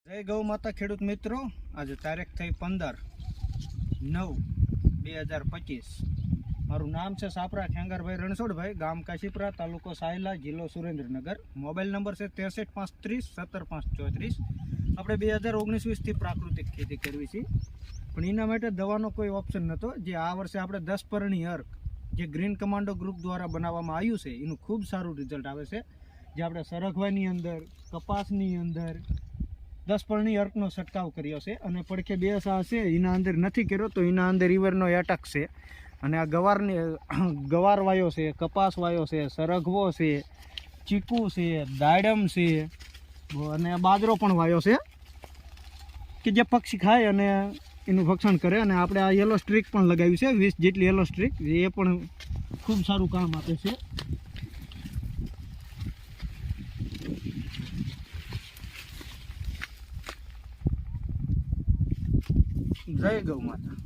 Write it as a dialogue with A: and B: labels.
A: જય ગૌ માતા ખેડૂત મિત્રો, આજે તારીખ થઈ 15/9/2025। મારું નામ છે સાપરા ખેંગારભાઈ રણછોડભાઈ, ગામ કાશીપરા, તાલુકો સાયલા, જિલ્લો સુરેન્દ્રનગર। મોબાઈલ નંબર છે 63 530 17 534। આપણે 2019-20થી પ્રાકૃતિક ખેતી કરવી છે, પણ એના માટે દવાનો કોઈ ઓપ્શન નહોતો। જે આ વર્ષે આપણે 10 પરણી અર્ક જે ગ્રીન કમાન્ડો ગ્રુપ દ્વારા બનાવવામાં આવ્યું છે, એનું ખૂબ સારું રિઝલ્ટ આવે છે। જે આપણે સરગવાની અંદર, કપાસની અંદર 10 પરણી અર્કનો છંટકાવ કર્યો છે, અને પડખે 2 સા છે એના અંદર નથી કર્યો, તો એના અંદર ઈવરનો એટક છે। અને આ ગવાર વાયો છે, કપાસ વાયો છે, સરગવો છે, ચીકુ છે, દાડમ છે, અને બાજરો પણ વાયો છે કે જે પક્ષી ખાય અને એનું ભક્ષણ કરે। અને આપણે આ યલો સ્ટ્રીક પણ લગાવ્યું છે, 20 જેટલી યલો સ્ટ્રીક, એ પણ ખૂબ સારું કામ આપે છે। જય ગૌ માતા।